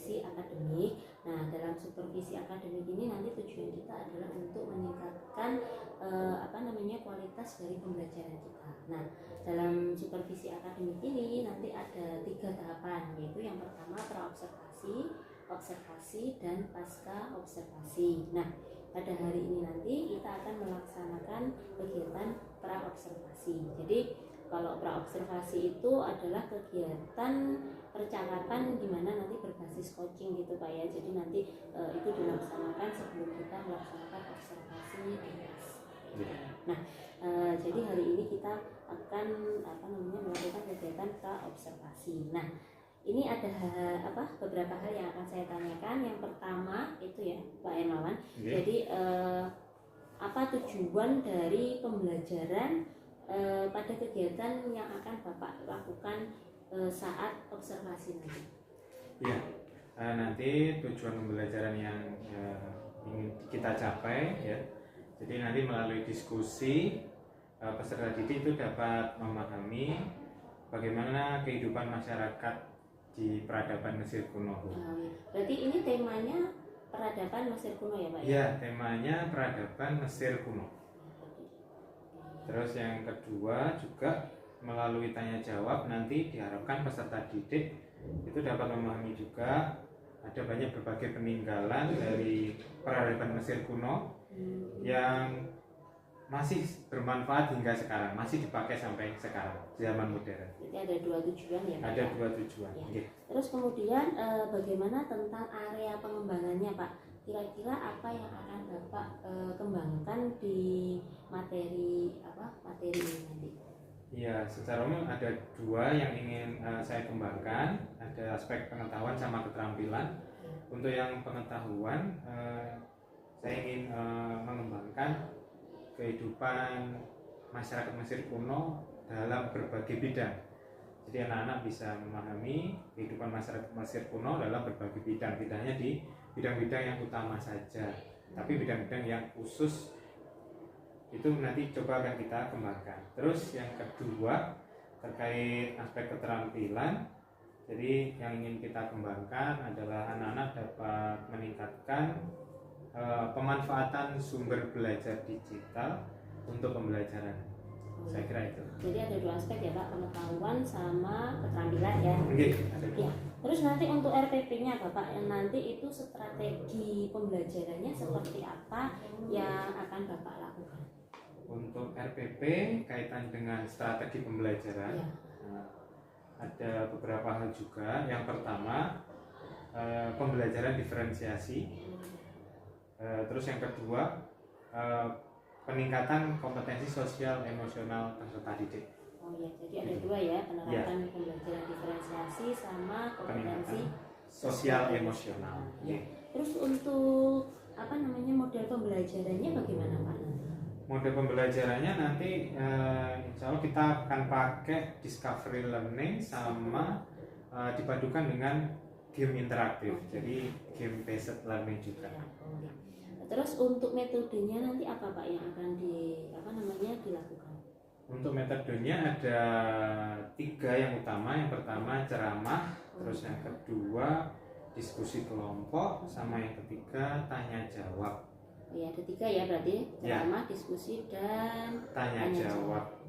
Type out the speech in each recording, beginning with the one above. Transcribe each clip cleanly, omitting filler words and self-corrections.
supervisi akademik. Nah, dalam supervisi akademik ini nanti tujuan kita adalah untuk meningkatkan kualitas dari pembelajaran kita. Nah, dalam supervisi akademik ini nanti ada 3 tahapan, yaitu yang pertama praobservasi, observasi, dan pasca observasi. Nah, pada hari ini nanti kita akan melaksanakan kegiatan praobservasi. Jadi kalau praobservasi itu adalah kegiatan percakapan di mana nanti berbasis coaching gitu Pak ya. Jadi nanti itu dilaksanakan sebelum kita melaksanakan observasi di kelas. Nah, jadi hari ini kita akan melakukan kegiatan praobservasi. Nah, ini ada beberapa hal yang akan saya tanyakan. Yang pertama itu ya Pak Hermawan. Jadi apa tujuan dari pembelajaran pada kegiatan yang akan Bapak lakukan saat observasi nanti? Ya, nanti tujuan pembelajaran yang ingin kita capai ya. Jadi nanti melalui diskusi peserta didik itu dapat memahami bagaimana kehidupan masyarakat di peradaban Mesir kuno. Berarti ini temanya peradaban Mesir kuno ya Pak? Ya, temanya peradaban Mesir kuno. Terus yang kedua juga melalui tanya jawab nanti diharapkan peserta didik itu dapat memahami juga ada banyak berbagai peninggalan dari peradaban Mesir kuno yang masih bermanfaat hingga sekarang, masih dipakai sampai sekarang zaman modern. Jadi ada 2 tujuan ya Pak? Ada 2 tujuan. Ya. Okay. Kemudian kemudian bagaimana tentang area pengembangannya Pak? Kira-kira apa yang akan Bapak kembangkan di materi ini nanti? Ya, secara umum ada 2 yang ingin saya kembangkan. Ada aspek pengetahuan sama keterampilan. Untuk yang pengetahuan, saya ingin mengembangkan kehidupan masyarakat Mesir kuno dalam berbagai bidang. Jadi anak-anak bisa memahami kehidupan masyarakat Mesir kuno dalam berbagai bidang, tidak hanya di bidang-bidang yang utama saja, tapi bidang-bidang yang khusus itu nanti coba akan kita kembangkan. Terus yang kedua terkait aspek keterampilan, jadi yang ingin kita kembangkan adalah anak-anak dapat meningkatkan pemanfaatan sumber belajar digital untuk pembelajaran. Saya kira itu. Jadi ada 2 aspek ya Pak, pengetahuan sama keterampilan ya. Ya. Terus nanti untuk RPP-nya Bapak, yang nanti itu strategi pembelajarannya seperti apa yang akan Bapak lakukan? Untuk RPP kaitan dengan strategi pembelajaran, ada beberapa hal juga. Yang pertama pembelajaran diferensiasi. Terus yang kedua peningkatan kompetensi sosial emosional peserta didik. Oh ya, jadi ada 2 ya, penerapan pembelajaran diferensiasi sama kompetensi sosial emosional. Ya. Terus untuk model pembelajarannya bagaimana Pak? Model pembelajarannya nanti insya Allah kita akan pakai discovery learning sama dipadukan dengan game interaktif. Jadi game based learning juga. Terus untuk metodenya nanti apa Pak yang akan dilakukan? Untuk metodenya ada 3 yang utama. Yang pertama ceramah, terus yang kedua diskusi kelompok, sama yang ketiga tanya jawab. Oh ya, ada 3 ya berarti, ceramah, diskusi, dan tanya jawab.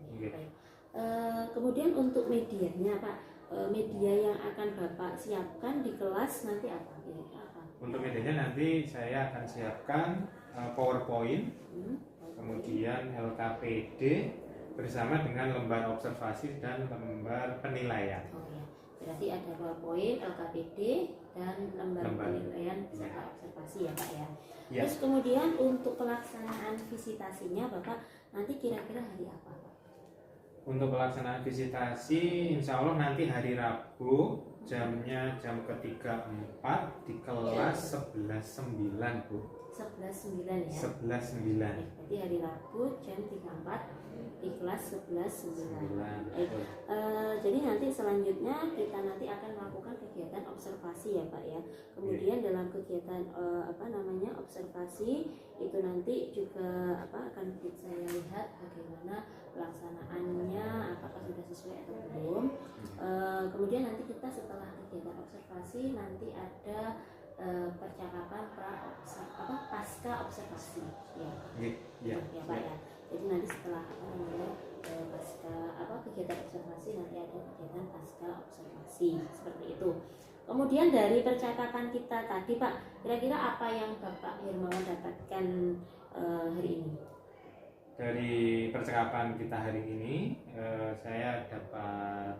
Kemudian untuk medianya Pak, media yang akan Bapak siapkan di kelas nanti apa? Untuk medianya nanti saya akan siapkan PowerPoint, kemudian LKPD bersama dengan lembar observasi dan lembar penilaian. Oh ya, berarti ada PowerPoint, LKPD, dan lembar penilaian serta observasi ya Pak ya. Terus kemudian untuk pelaksanaan visitasinya Bapak nanti kira-kira hari apa Pak? Untuk pelaksanaan visitasi insya Allah nanti hari Rabu, jamnya jam ketiga 4 di kelas 11.9 Bu. 11.9 ya? 11.9. Berarti hari Rabu jam 3.4 di kelas 11.9. Jadi nanti selanjutnya kita nanti akan melakukan kegiatan observasi ya Pak ya. Kemudian dalam kegiatan observasi itu nanti juga akan saya lihat bagaimana pelaksanaannya apakah sudah sesuai atau belum. Kemudian nanti kita setelah kegiatan observasi nanti ada percakapan pasca observasi ya. Ya, Ya Pak ya. Jadi nanti setelah pasca kegiatan observasi nanti ada kegiatan pasca observasi seperti itu. Kemudian dari percakapan kita tadi Pak, kira-kira apa yang Bapak Hermawan dapatkan hari ini? Dari percakapan kita hari ini, saya dapat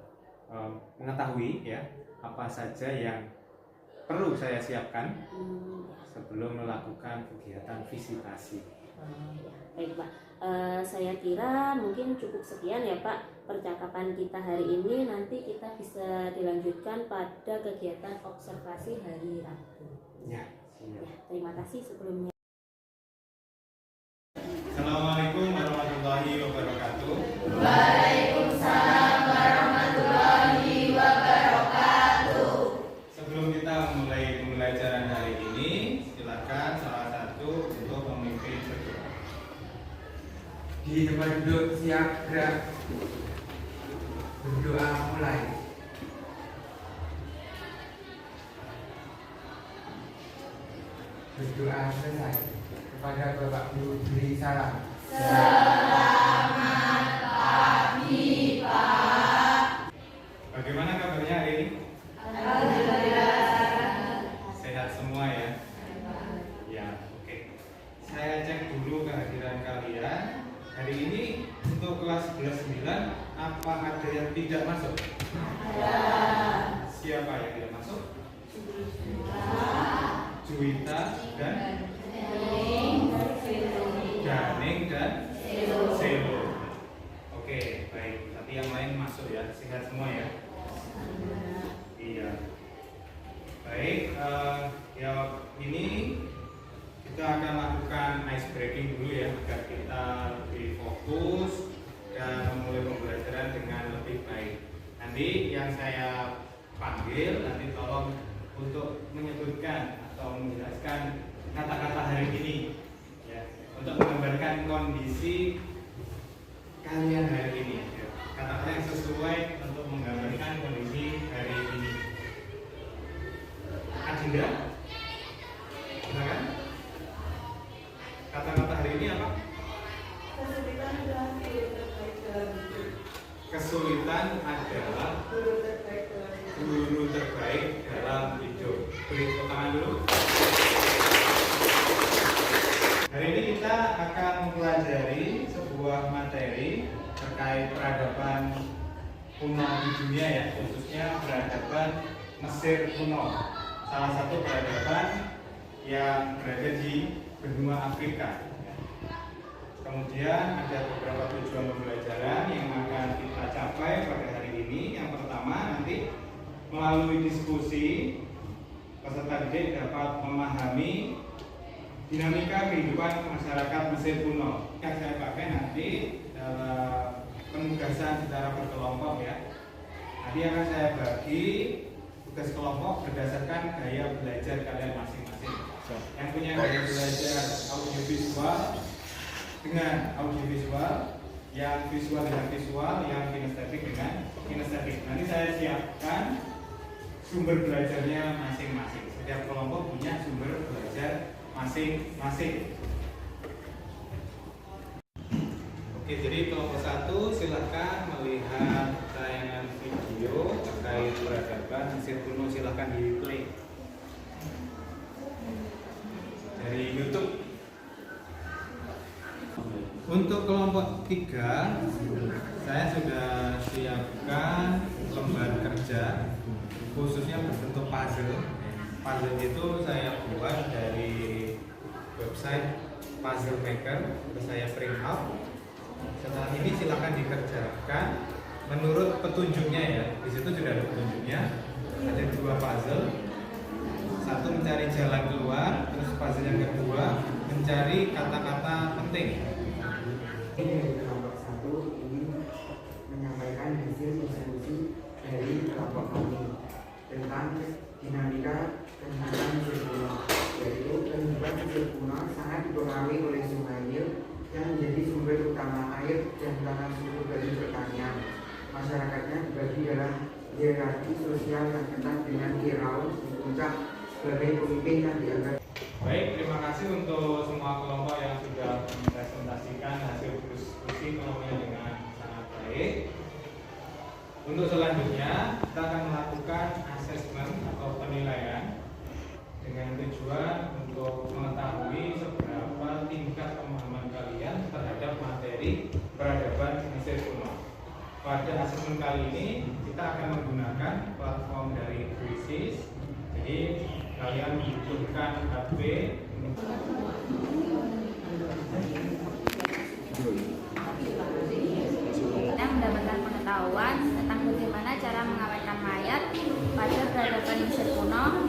mengetahui ya apa saja yang perlu saya siapkan sebelum melakukan kegiatan visitasi. Ya, baik Pak. Saya kira mungkin cukup sekian ya Pak percakapan kita hari ini. Nanti kita bisa dilanjutkan pada kegiatan observasi hari Rabu. Ya, terima kasih sebelumnya. Assalamualaikum warahmatullahi wabarakatuh. Waalaikumsalam warahmatullahi wabarakatuh. Sebelum kita memulai pembelajaran hari ini, silakan salah satu untuk memimpin berdoa. Di tempat duduk siap gerak. Berdoa mulai. Berdoa selesai. Kepada Bapak Guru beri salam. Selamat pagi Pak. Bagaimana kabarnya hari ini? Alhamdulillah. Sehat semua ya? Ya, oke. Saya cek dulu kehadiran kalian. Hari ini untuk kelas 11-9 apa ada yang tidak masuk? Ada. Siapa yang tidak masuk? Juwita dan Daning dan Selo. Oke, baik. Tapi yang lain masuk ya. Sehat semua ya? Iya. Baik, ya ini kita akan lakukan ice breaking dulu ya agar kita lebih fokus dan memulai pembelajaran dengan lebih baik. Nanti yang saya panggil nanti tolong untuk menyebutkan atau menjelaskan kata-kata hari ini ya, untuk menggambarkan kondisi kalian hari ini ya. Kata-kata yang sesuai untuk menggambarkan kondisi hari ini. Adinda, silakan. Kata-kata hari ini apa? Kesulitan adalah guru terbaik dalam hidup. Beri tepuk tangan dulu. Hari ini kita akan mempelajari sebuah materi terkait peradaban kuno di dunia ya, khususnya peradaban Mesir kuno. Salah satu peradaban yang berada di benua Afrika. Kemudian ada beberapa tujuan pembelajaran yang akan kita capai pada hari ini. Yang pertama nanti melalui diskusi peserta didik dapat memahami dinamika kehidupan masyarakat Mesir kuno. Yang saya pakai nanti dalam penugasan secara berkelompok ya. Nanti akan saya bagi tugas kelompok berdasarkan gaya belajar kalian masing-masing. Yang punya gaya belajar audiovisual dengan audiovisual, yang visual dengan visual, yang kinestetik dengan kinestetik. Nanti saya siapkan sumber belajarnya masing-masing. Setiap kelompok punya sumber belajar masing-masing. Oke, jadi kelompok 1 silahkan melihat tayangan video terkait peradaban Mesir kuno. Silahkan di play dari YouTube. Untuk kelompok 3 saya sudah siapkan lembar kerja khususnya berbentuk puzzle. Puzzle itu saya buat dari website Puzzle Maker, terus saya print out. Setelah ini silakan dikerjakan menurut petunjuknya ya. Di situ sudah ada petunjuknya. Ada 2 puzzle. Satu mencari jalan keluar, terus puzzle yang kedua mencari kata-kata penting. Ini kelompok 1 ingin menyampaikan hasil diskusi dari kelompok kami tentang dinamika kehidupan Mesir kuno, yaitu kehidupan Mesir kuno sangat dipengaruhi oleh Sungai Nil yang menjadi sumber utama air dan tanah subur bagi pertanian. Masyarakatnya dibagi dalam hierarki sosial yang ketat dengan Firaun di puncak sebagai pemimpin yang dianggap. Baik, terima kasih untuk semua kelompok yang sudah mempresentasikan hasil diskusi kelompoknya dengan sangat baik. Untuk selanjutnya, kita akan melakukan asesmen atau penilaian dengan tujuan untuk mengetahui seberapa tingkat pemahaman kalian terhadap materi peradaban Mesir kuno. Pada asesmen kali ini, kita akan menggunakan platform dari Quizzes. Jadi, kalian membutuhkan HP. Kita mendapatkan pengetahuan tentang bagaimana cara mengawetkan mayat pada peradaban Mesir kuno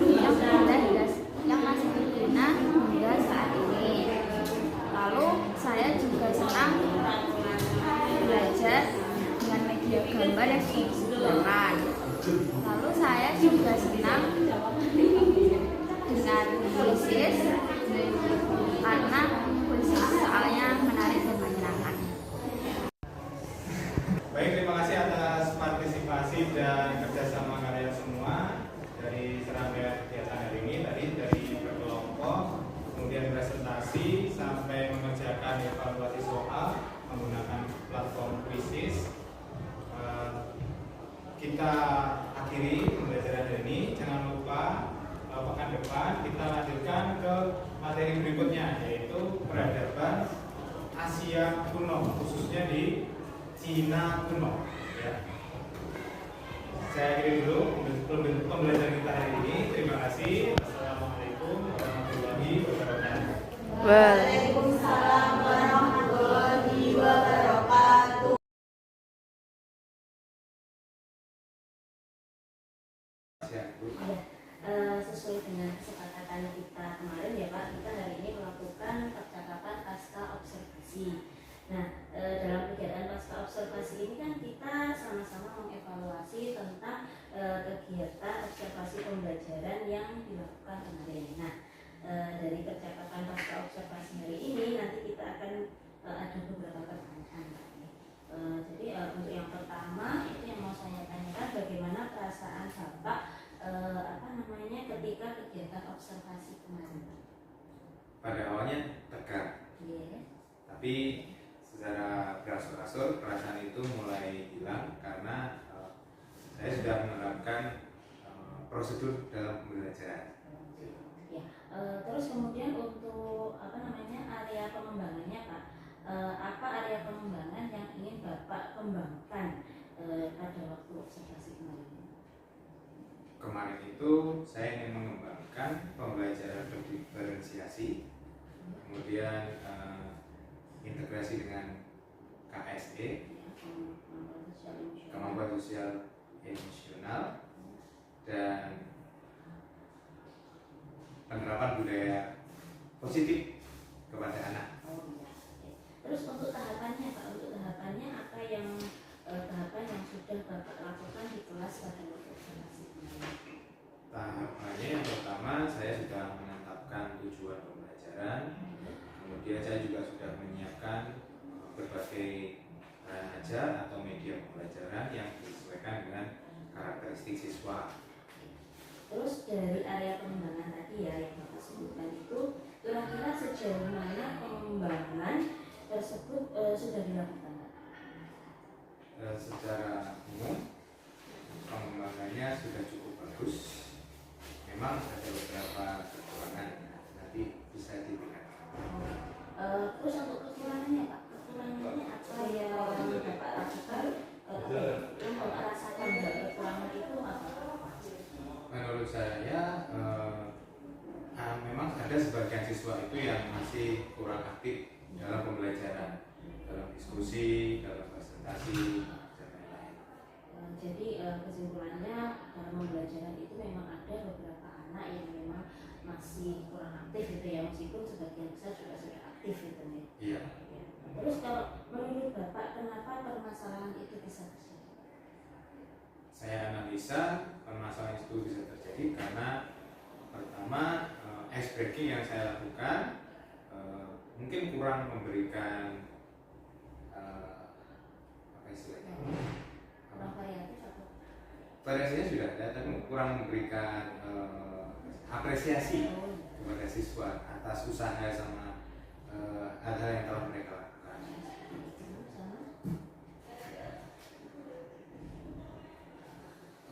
yang masih berguna hingga saat ini. Lalu saya juga senang belajar dengan media gambar yang disediakan. Lalu saya juga senang dengan puisis karena puisis soalnya menarik dan menyenangkan. Baik, terima kasih atas partisipasi dan kerjasama kalian semua dari serangkaian kegiatan hari ini. Tadi dari berkelompok, kemudian presentasi sampai mengerjakan evaluasi soal menggunakan platform Quizzes. Kita akhiri pembelajaran hari ini. Jangan lupa pekan depan kita lanjutkan ke materi berikutnya, yaitu peradaban Asia kuno, khususnya di Cina kuno. Ya. Saya akhiri dulu pembelajaran kita hari ini. Terima kasih. Assalamualaikum warahmatullahi wabarakatuh. Waalaikumsalam warahmatullahi wabarakatuh. Sesuai dengan kesepakatan kita kemarin ya Pak, kita hari ini melakukan percakapan pasca observasi. Nah, dalam kegiatan pasca observasi ini kan kita sama-sama mengevaluasi tentang kegiatan observasi pembelajaran yang dilakukan kemarin. Nah, dari percakapan pasca observasi hari ini nanti kita akan ada beberapa pertanyaan. Jadi untuk yang pertama itu yang mau saya tanyakan, bagaimana perasaan Bapak ketika kegiatan observasi kemarin? Pada awalnya tegang, tapi secara berangsur-angsur perasaan itu mulai hilang karena saya sudah menerapkan prosedur dalam pembelajaran. Ya, terus kemudian untuk area pengembangannya Pak, apa area pengembangan yang ingin Bapak kembangkan pada waktu observasi kemarin? Kemarin itu saya ingin mengembangkan pembelajaran diferensiasi, kemudian integrasi dengan KSE, kemampuan sosial emosional, dan penerapan budaya positif kepada anak. Terus untuk tahapannya Pak, apa yang tahapan yang sudah Bapak lakukan di kelas pada waktu observasi? Tahapannya yang pertama saya sudah menetapkan tujuan pembelajaran, kemudian saya juga sudah menyiapkan berbagai bahan ajar atau media pembelajaran yang disesuaikan dengan karakteristik siswa. Terus dari area pengembangan tadi ya yang Bapak sebutkan itu, kira-kira sejauh mana pengembangan tersebut sudah dilakukan? Secara umum pengembangannya sudah cukup bagus. Memang ada beberapa kekurangan, nanti bisa dilihat. Terus untuk kekurangannya Pak, kekurangannya apa yang Bapak lakukan yang Bapak rasakan dari kekurangan itu apa? Menurut saya memang ada sebagian siswa itu yang masih kurang aktif dalam pembelajaran, dalam diskusi, dalam presentasi, dan lain-lain. Jadi kesimpulannya dalam pembelajaran itu memang ada beberapa anak yang memang masih kurang aktif gitu ya, meskipun sebagian besar juga sudah aktif gitu ya. Iya. Terus kalau menurut Bapak kenapa permasalahan itu bisa terjadi? Saya analisa permasalahan itu bisa terjadi karena pertama ice breaking yang saya lakukan mungkin kurang memberikan apa istilahnya, kurang variatif atau variasinya sudah ada tapi kurang memberikan apresiasi kepada siswa atas usaha sama hal-hal yang telah mereka lakukan.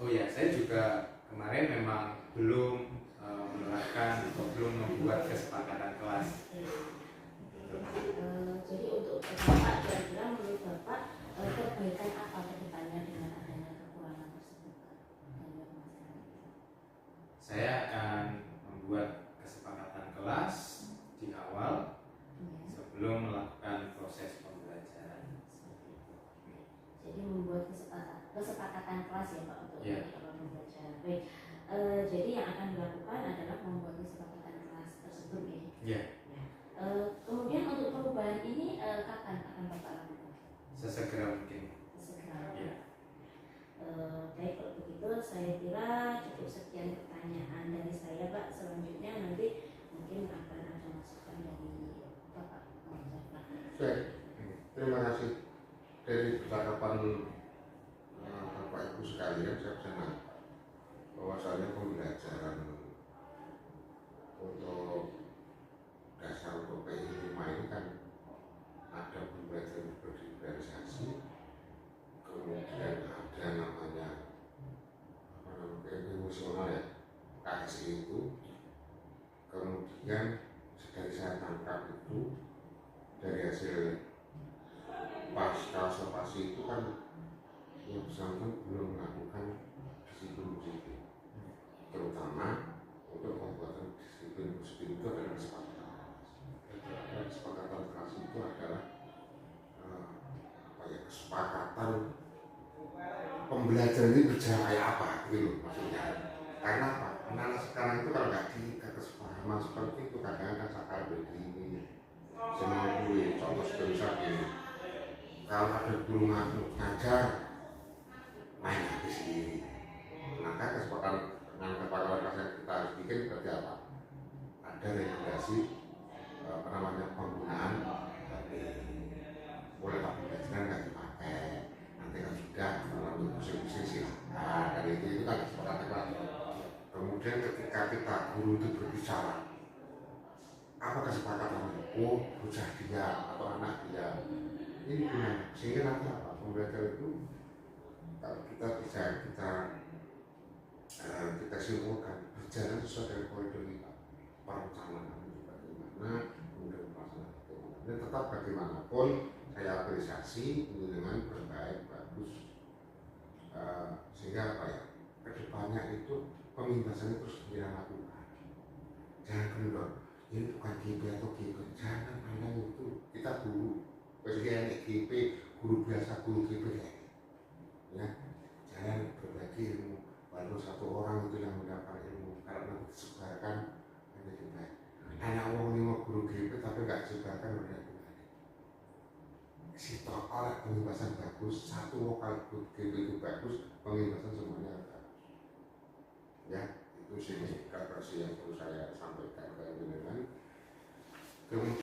Oh ya, saya juga kemarin memang belum menerapkan atau belum membuat kesepakatan kelas. Jadi untuk Bapak kira-kira menurut Bapak perbaikan apa ke depannya dengan adanya kekurangan tersebut Pak? Saya akan membuat kesepakatan kelas di awal sebelum melakukan proses pembelajaran. Jadi membuat kesepakatan kelas ya Pak untuk Ya. pembelajaran. Baik, jadi yang akan dilakukan adalah membuat kesepakatan kelas tersebut ya. Ya, Kemudian untuk perubahan ini kapan akan Bapak lakukan? sesegera mungkin. Segera. Ya. Baik, kalau begitu saya kira cukup sekian pertanyaan dari saya Pak. Selanjutnya nanti mungkin akan ada masukan dari Bapak. Baik, terima kasih. Dari percakapan Bapak Ibu sekalian, saya bisa nangkap bahwasanya pembelajaran untuk dasar untuk PI 5 ini kan ada pembelajaran berdifferensiasi, kemudian ada namanya emosional ya, KSI itu, kemudian dari saya tangkap itu dari hasil pasca observasi itu kan yang bersangkutan belum melakukan disiplin, terutama untuk pembuatan disiplin itu adalah kesepakatan kelas itu adalah kesepakatan pembelajaran ini berjalan kayak apa gitu maksudnya. Karena apa? Anak sekarang itu kalau nggak kesepahaman seperti itu kadang-kadang sakar begini semua gue contoh sebesar ini. Kalau ada guru ngajar main habis sendiri, maka kesepakatan kelas yang kita harus bikin seperti apa? Ada regulasi penggunaan boleh pembelajaran nggak dipakai, nanti kan sudah untuk musim-musim silahkan, dan itu kan kesepakatan kelas. Kemudian ketika kita guru itu berbicara, apa kesepakatan? Oh, bocah dia atau anak dia ini gimana? Sehingga nanti apa? Pembelajaran itu kalau kita bisa kita simpulkan berjalan sesuai dengan koridor kita, perencanaan itu bagaimana, kemudian pelaksanaan bagaimana. Dan tetap bagaimanapun saya apresiasi dengan berbaik bagus, sehingga apa ya? Kedepannya itu pembebasan itu terus dilakukan. Jangan kendor. Ini bukan GP atau GP, jangan pandang itu. Kita guru, misalnya GP, guru biasa, guru GP ya, jangan berbagi ilmu. Walaupun satu orang itu yang mendapat ilmu, karena disebarkan menjadi baik. Hanya orang lima guru GP tapi nggak disebarkan menjadi baik. Si total pembebasan bagus, satu lokal guru GP itu bagus, pembebasan semuanya bagus. Ya, itu sih versi yang perlu saya sampaikan ke teman-teman. Kemudian